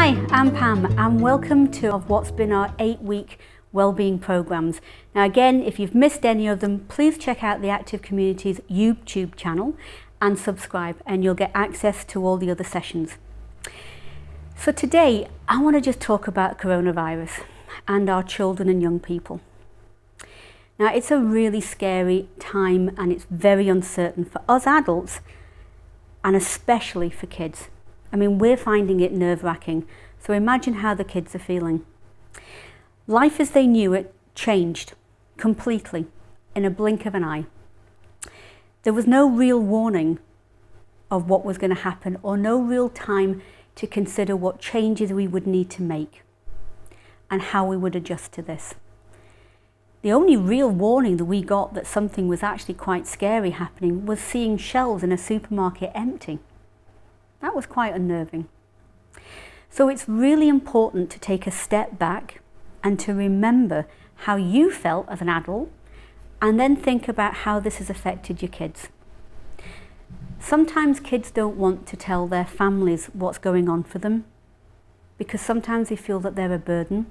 Hi, I'm Pam and welcome to what's been our 8-week wellbeing programs. Now again, if you've missed any of them, please check out the Active Communities YouTube channel and subscribe and you'll get access to all the other sessions. So today I want to just talk about coronavirus and our children and young people. Now it's a really scary time and it's very uncertain for us adults and especially for kids. I mean, we're finding it nerve-wracking, so imagine how the kids are feeling. Life as they knew it changed completely in a blink of an eye. There was no real warning of what was going to happen or no real time to consider what changes we would need to make and how we would adjust to this. The only real warning that we got that something was actually quite scary happening was seeing shelves in a supermarket empty. That was quite unnerving. So it's really important to take a step back and to remember how you felt as an adult and then think about how this has affected your kids. Sometimes kids don't want to tell their families what's going on for them because sometimes they feel that they're a burden,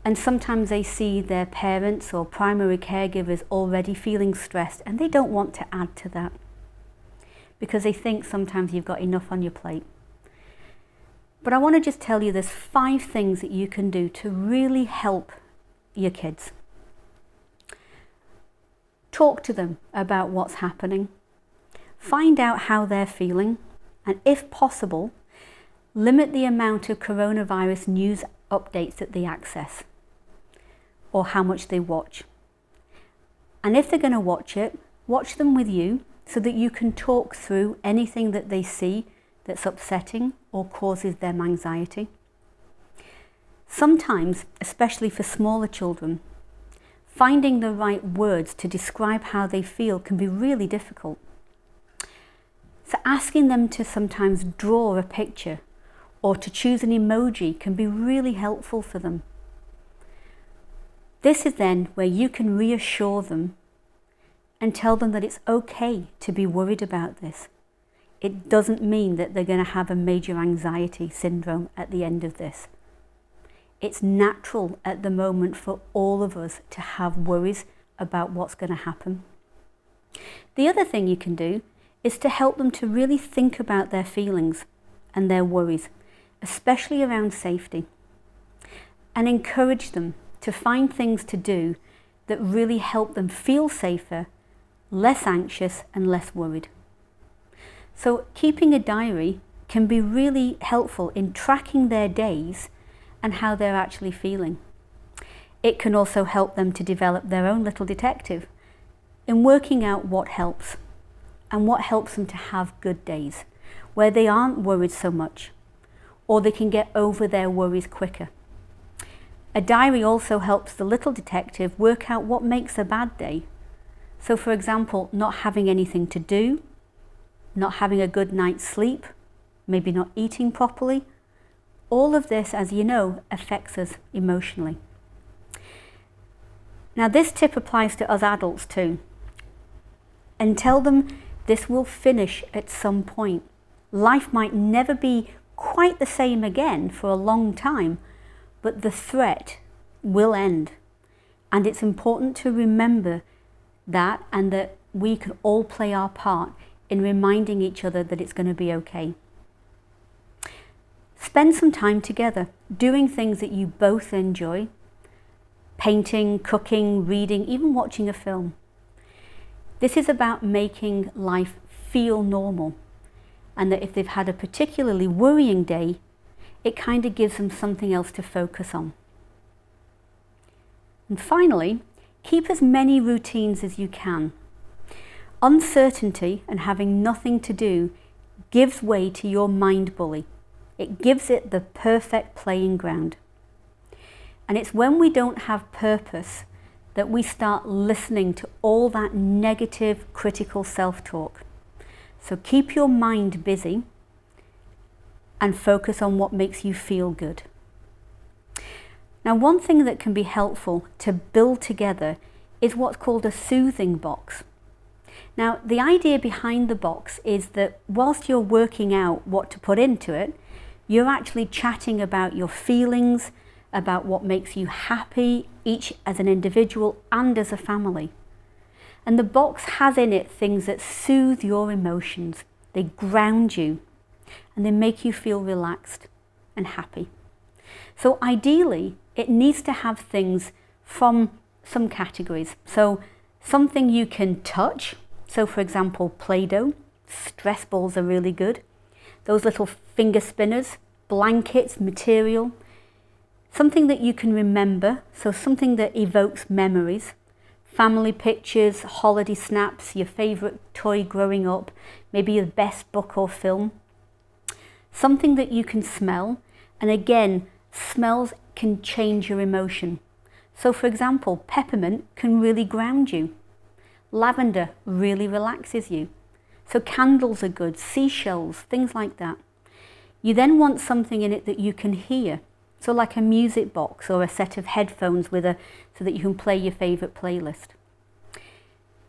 and sometimes they see their parents or primary caregivers already feeling stressed and they don't want to add to that, because they think sometimes you've got enough on your plate. But I want to just tell you there's 5 things that you can do to really help your kids. Talk to them about what's happening. Find out how they're feeling, and if possible, limit the amount of coronavirus news updates that they access or how much they watch. And if they're going to watch it, watch them with you, so that you can talk through anything that they see that's upsetting or causes them anxiety. Sometimes, especially for smaller children, finding the right words to describe how they feel can be really difficult. So asking them to sometimes draw a picture or to choose an emoji can be really helpful for them. This is then where you can reassure them and tell them that it's okay to be worried about this. It doesn't mean that they're going to have a major anxiety syndrome at the end of this. It's natural at the moment for all of us to have worries about what's going to happen. The other thing you can do is to help them to really think about their feelings and their worries, especially around safety, and encourage them to find things to do that really help them feel safer, less anxious and less worried. So keeping a diary can be really helpful in tracking their days and how they're actually feeling. It can also help them to develop their own little detective in working out what helps and what helps them to have good days where they aren't worried so much or they can get over their worries quicker. A diary also helps the little detective work out what makes a bad day. So for example, not having anything to do, not having a good night's sleep, maybe not eating properly. All of this, as you know, affects us emotionally. Now this tip applies to us adults too. And tell them this will finish at some point. Life might never be quite the same again for a long time, but the threat will end. And it's important to remember that, and that we can all play our part in reminding each other that it's going to be okay. Spend some time together doing things that you both enjoy. Painting, cooking, reading, even watching a film. This is about making life feel normal, and that if they've had a particularly worrying day, it kind of gives them something else to focus on. And finally, keep as many routines as you can. Uncertainty and having nothing to do gives way to your mind bully. It gives it the perfect playing ground. And it's when we don't have purpose that we start listening to all that negative, critical self-talk. So keep your mind busy and focus on what makes you feel good. Now, one thing that can be helpful to build together is what's called a soothing box. Now, the idea behind the box is that whilst you're working out what to put into it, You're actually chatting about your feelings, about what makes you happy, each as an individual and as a family. And the box has in it things that soothe your emotions. They ground you and they make you feel relaxed and happy. So ideally, it needs to have things from some categories. So something you can touch. So for example, Play-Doh, stress balls are really good. Those little finger spinners, blankets, material. Something that you can remember, so something that evokes memories. Family pictures, holiday snaps, your favourite toy growing up, maybe your best book or film. Something that you can smell, and again, smells can change your emotion. So for example, peppermint can really ground you. Lavender really relaxes you. So candles are good, seashells, things like that. You then want something in it that you can hear. So like a music box or a set of headphones so that you can play your favourite playlist.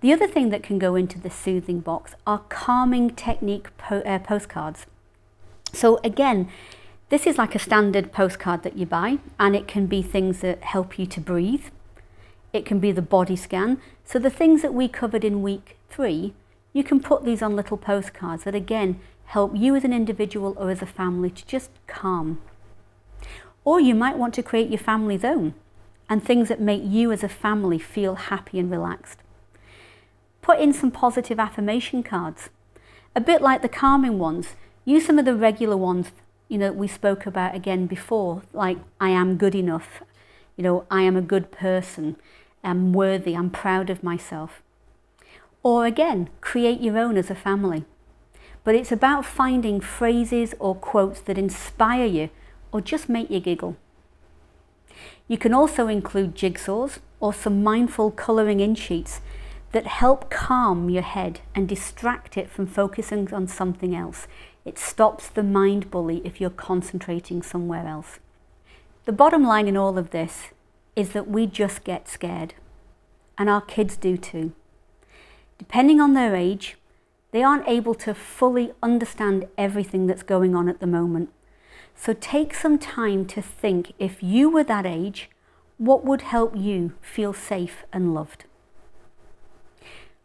The other thing that can go into the soothing box are calming technique postcards. So again, this is like a standard postcard that you buy, and it can be things that help you to breathe. It can be the body scan. So the things that we covered in week 3, you can put these on little postcards that again help you as an individual or as a family to just calm. Or you might want to create your family's own and things that make you as a family feel happy and relaxed. Put in some positive affirmation cards. A bit like the calming ones, use some of the regular ones, we spoke about again before, like I am good enough, I am a good person, I'm worthy, I'm proud of myself. Or again, create your own as a family. But it's about finding phrases or quotes that inspire you or just make you giggle. You can also include jigsaws or some mindful colouring in sheets that help calm your head and distract it from focusing on something else. It stops the mind bully if you're concentrating somewhere else. The bottom line in all of this is that we just get scared, and our kids do too. Depending on their age, they aren't able to fully understand everything that's going on at the moment. So take some time to think, if you were that age, what would help you feel safe and loved?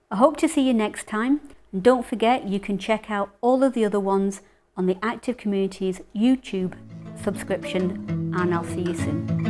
I hope to see you next time, and don't forget you can check out all of the other ones on the Active Communities YouTube subscription, and I'll see you soon.